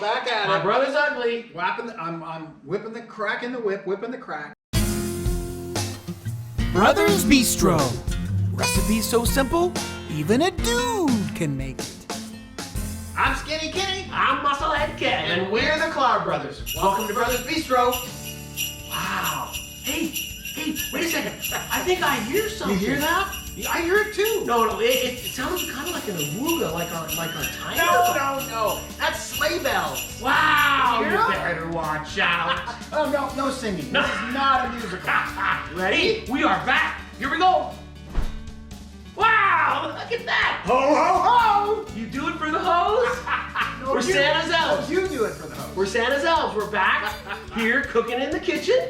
back at it. My brother's ugly. I'm whipping the crack in the whip, whipping the crack. Brothers Bistro. Recipe so simple, even a dude can make it. I'm Skinny Kenny. I'm Musclehead Ken. And we're the Cloud Brothers. Welcome to Brothers Bistro. Wow. Hey, wait a second. I think I hear something. You hear that? I hear it too. No, it sounds kind of like an awooga, like our timer. No. That's sleigh bells. Wow, You you hear it? better watch out. Oh, no singing. This is not a musical. Ready? We are back. Here we go. Wow, look at that. Ho, ho, ho! You do it for the hose? No, We're Santa's elves. You do it for the host. We're Santa's elves. We're back here cooking in the kitchen,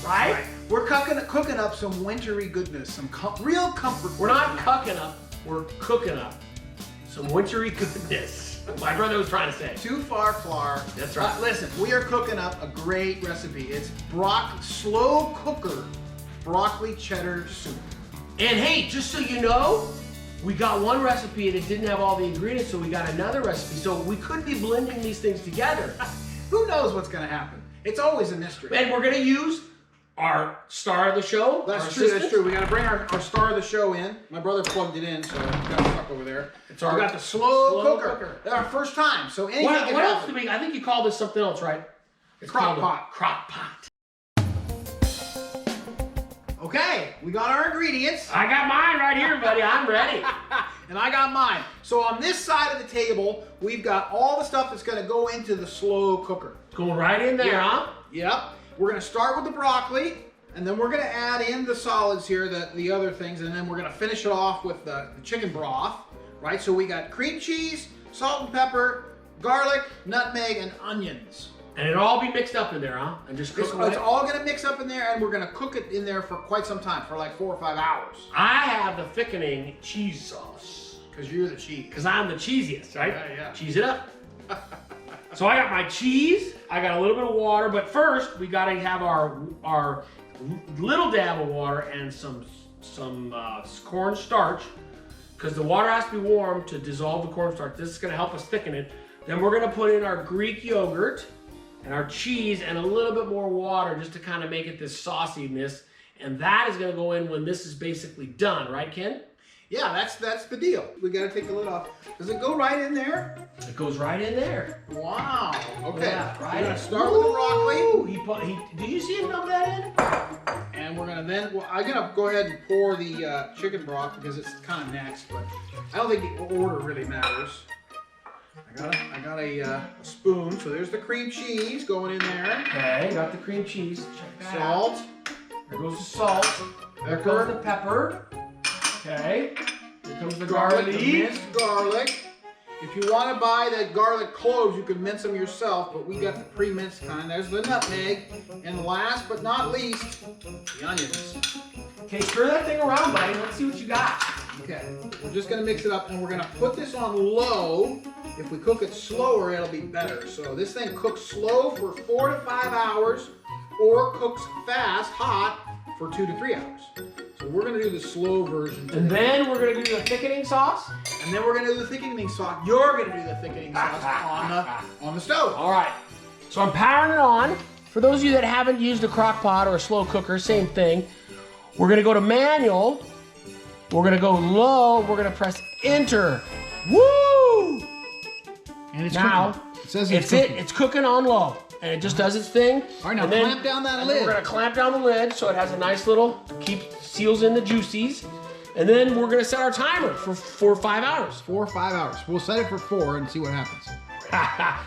right? We're cooking up some wintry goodness, some real comfort. We're not cooking up, we're cooking up some wintry goodness. My brother was trying to say. Too far, Flar. That's right. Listen, we are cooking up a great recipe. It's slow cooker broccoli cheddar soup. And hey, just so you know, we got one recipe and it didn't have all the ingredients, so we got another recipe. So we could be blending these things together. Who knows what's going to happen? It's always a mystery. And we're gonna use our star of the show. That's true. We got to bring our star of the show in. My brother plugged it in, so it got stuck over there. We got the slow cooker. That's our first time, so anything can happen. What else do we? I think you call this something else, right? It's Crockpot. Crockpot. Okay, we got our ingredients. I got mine right here, buddy. I'm ready. And I got mine. So on this side of the table, we've got all the stuff that's going to go into the slow cooker. Going right in there, huh? Yep. We're going to start with the broccoli, and then we're going to add in the solids here, the other things, and then we're going to finish it off with the chicken broth, right? So we got cream cheese, salt and pepper, garlic, nutmeg, and onions. And it'll all be mixed up in there, huh? And just cook It's all going to mix up in there, and we're going to cook it in there for quite some time, for like 4 or 5 hours. I have the thickening cheese sauce. Because you're the cheese. Because I'm the cheesiest, right? Yeah. Cheese it up. So I got my cheese, I got a little bit of water, but first we got to have our little dab of water and some corn starch, because the water has to be warm to dissolve the cornstarch. This is going to help us thicken it. Then we're going to put in our Greek yogurt and our cheese and a little bit more water just to kind of make it this sauciness. And that is going to go in when this is basically done, right, Ken? Yeah, that's the deal. We got to take the lid off. Does it go right in there? It goes right in there. Wow. Okay. Yeah, right. We're going to start with the broccoli. Did you see him dump that in? And we're going to then, I'm going to go ahead and pour the chicken broth because it's kind of next, but I don't think the order really matters. I got a spoon, so there's the cream cheese going in there. Okay, got the cream cheese. Check that Salt. out. There goes the salt. There goes the pepper. Okay. Here comes the garlic. The minced garlic. If you want to buy the garlic cloves, you can mince them yourself, but we got the pre-minced kind. There's the nutmeg. And last but not least, the onions. Okay, stir that thing around, buddy. Let's see what you got. Okay, we're just gonna mix it up, and we're gonna put this on low. If we cook it slower, it'll be better. So this thing cooks slow for 4 to 5 hours, or cooks fast, hot, for 2 to 3 hours. So we're gonna do the slow version today. And then we're gonna do the thickening sauce. And then we're gonna do the thickening sauce. You're gonna do the thickening sauce on the stove. All right. So I'm powering it on. For those of you that haven't used a crock pot or a slow cooker, same thing. We're gonna go to manual. We're gonna go low. We're gonna press enter. Woo! And it's now cooking. It says it's cooking. It's cooking on low, and it just does its thing. All right, now and then, clamp down that and lid. Then we're gonna clamp down the lid so it has a nice little seals in the juices, and then we're gonna set our timer for 4 or 5 hours. 4 or 5 hours. We'll set it for 4 and see what happens.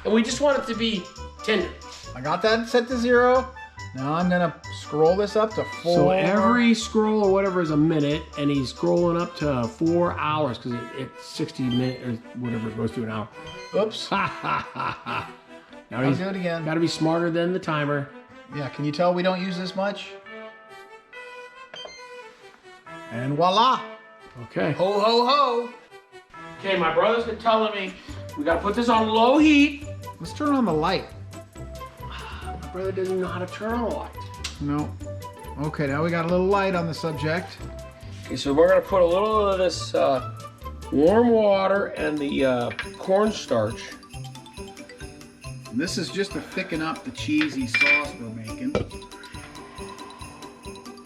And we just want it to be tender. I got that set to 0. Now I'm gonna scroll this up to 4. So every scroll or whatever is a minute, and he's scrolling up to 4 hours because it's 60 minutes or whatever it goes to an hour. Oops. Now I'll do it again. Got to be smarter than the timer. Yeah, can you tell we don't use this much? And voila. Okay. Ho, ho, ho. Okay, my brother's been telling me we got to put this on low heat. Let's turn on the light. My brother doesn't know how to turn on the light. No. Okay, now we got a little light on the subject. Okay, so we're gonna put a little of this warm water and the cornstarch This is just to thicken up the cheesy sauce we're making.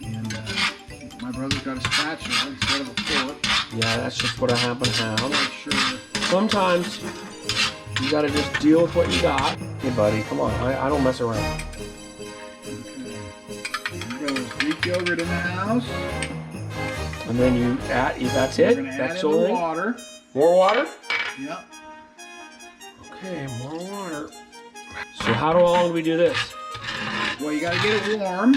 And my brother's got a spatula instead of a fork. Yeah, that's just what I happen to have. Make sure. Sometimes you gotta just deal with what you got. Hey, buddy, come on. I don't mess around. Okay. There goes Greek yogurt in the house. And then you add. That's We're it. gonna add That's in the the thing. water. More water. Yep. Okay, more water. So how long do we do this? Well, you got to get it warm.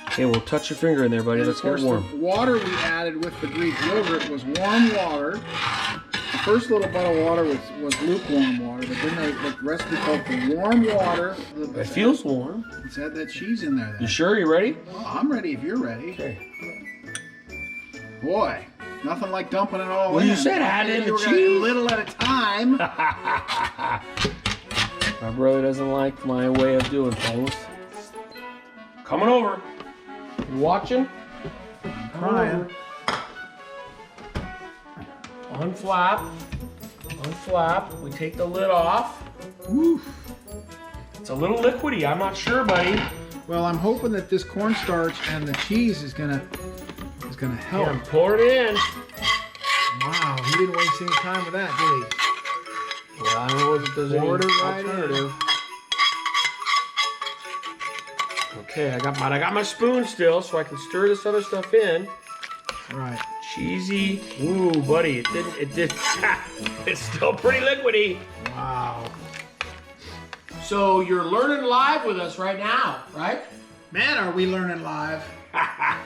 Okay, well, touch your finger in there, buddy. Let's get it warm. The water we added with the Greek yogurt was warm water. The first little bit of water was lukewarm water, but then the recipe called for warm water. It feels warm. Let's add that cheese in there then. You sure? You ready? Well, I'm ready if you're ready. Okay. Boy, nothing like dumping it all Well, in. you said add in the You were gonna cheese. little at a time. My brother doesn't like my way of doing things. Coming over. You watching? Trying. Unflap. Unflap. We take the lid off. Woof. It's a little liquidy. I'm not sure, buddy. Well, I'm hoping that this cornstarch and the cheese is gonna help. Here, pour it in. Wow, he didn't waste any time with that, did he? Well, I don't know if there's any Poured it right alternative. Okay, I got my spoon still, so I can stir this other stuff in. Right. Cheesy. Ooh, buddy, it did. It's still pretty liquidy. Wow. So you're learning live with us right now, right? Man, are we learning live.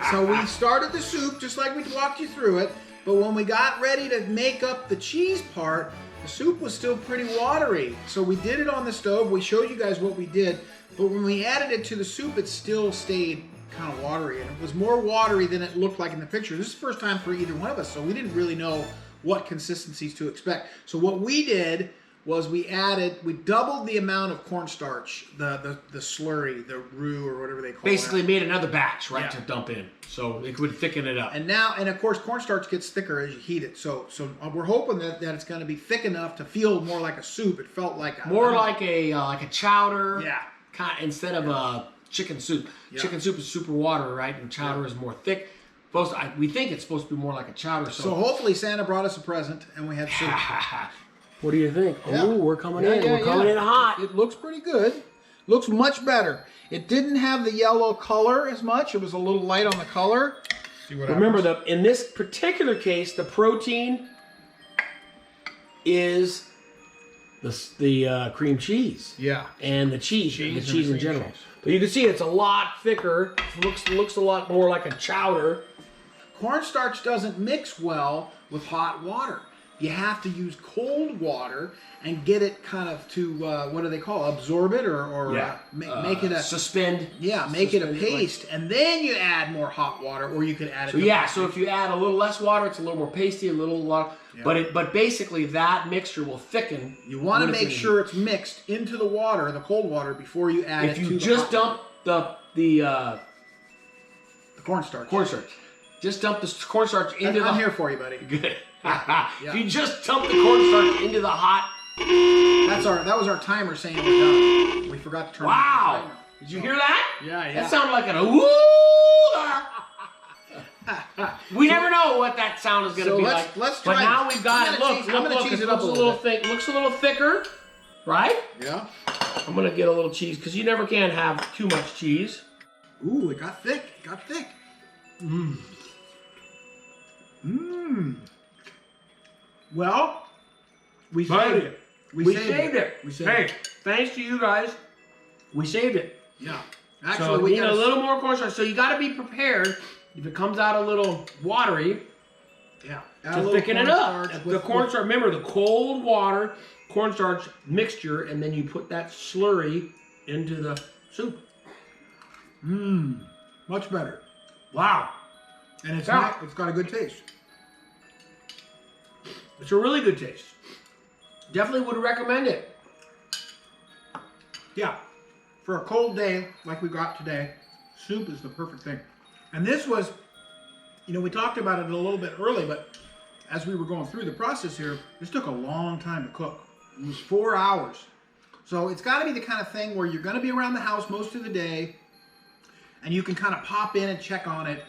So we started the soup just like we walked you through it, but when we got ready to make up the cheese part, the soup was still pretty watery. So we did it on the stove. We showed you guys what we did, but when we added it to the soup, it still stayed kind of watery, and it was more watery than it looked like in the picture. This is the first time for either one of us, so we didn't really know what consistencies to expect. So what we did was we doubled the amount of cornstarch, the slurry, the roux, or whatever they call Basically it. made another batch, right, Yeah. to dump in. So it would thicken it up. And of course, cornstarch gets thicker as you heat it. So we're hoping that it's going to be thick enough to feel more like a soup. It felt like More like a chowder. Yeah. Instead of a chicken soup. Yeah. Chicken soup is super watery, right? And chowder is more thick. We think it's supposed to be more like a chowder. So hopefully Santa brought us a present and we have soup. What do you think? Yeah. Oh, we're coming Yeah, in. yeah, We're coming in hot. It looks pretty good. Looks much better. It didn't have the yellow color as much. It was a little light on the color. See what Remember happens. in this particular case, the protein is the cream cheese. Yeah. And the cheese Cheese in and the cream general. cheese. But you can see it's a lot thicker. Looks a lot more like a chowder. Cornstarch doesn't mix well with hot water. You have to use cold water and get it kind of to what do they call it? Absorb it or make it a suspend. Yeah, make it a suspend, paste, and then you add more hot water, or you could add it. So yeah, so if you add a little less water, it's a little more pasty, a little water. Yeah. But basically that mixture will thicken. You want to when it's make in the sure it's mixed into the water, the cold water, before you add If it you to just the dump the cornstarch. cornstarch, just dump the cornstarch into I'm the. here for you, buddy. Good. If you just dump the cornstarch into the hot. That was our timer saying we're done. We forgot to turn off Wow! the timer. Did you hear that? Yeah. That sounded like a woo. We never know what that sound is going to So be let's- like. let's But try now it. we've got I'm it. gonna Look, cheese- I'm gonna look. cheese It it up looks a a little little thick. Looks a little thicker, right? Yeah. I'm gonna get a little cheese because you never can have too much cheese. Ooh, it got thick. It got thick. Mmm. Mmm. Well, we saved it. We saved it. We saved Hey, it. thanks to you guys, we saved it. Yeah. So Actually, we we need got a little more cornstarch. So you got to be prepared if it comes out a little watery Yeah. to thicken it up. The cornstarch. Remember the cold water, cornstarch mixture, and then you put that slurry into the soup. Mmm. Much better. Wow, And it's Yeah. it's got a good taste. it's a really good taste. Definitely would recommend it. Yeah. For a cold day like we got today, soup is the perfect thing. And this was, we talked about it a little bit early, but as we were going through the process here, this took a long time to cook. It was 4 hours. So it's got to be the kind of thing where you're going to be around the house most of the day, and you can kind of pop in and check on it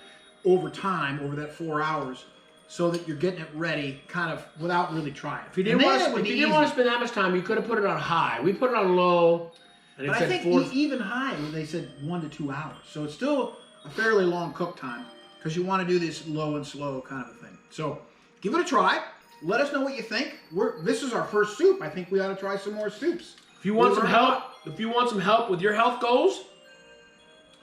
over time, over that 4 hours, so that you're getting it ready kind of without really trying. If you didn't want to spend that much time, you could have put it on high. We put it on low. And but I think even high, they said 1 to 2 hours. So it's still a fairly long cook time because you want to do this low and slow kind of a thing. So give it a try. Let us know what you think. This is our first soup. I think we ought to try some more soups. If you want some help, with your health goals,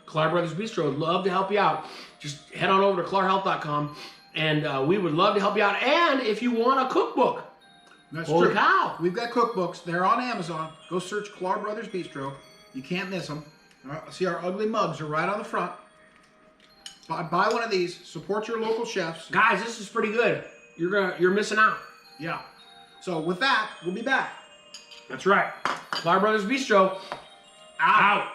Clar Brothers Bistro would love to help you out. Just head on over to clarhealth.com, and we would love to help you out. And if you want a cookbook, that's holy true. cow. We've got cookbooks. They're on Amazon. Go search Clar Brothers Bistro. You can't miss them. See, our ugly mugs are right on the front. Buy one of these. Support your local chefs. Guys, this is pretty good. You're missing out. Yeah. So with that, we'll be back. That's right. Clar Brothers Bistro, out.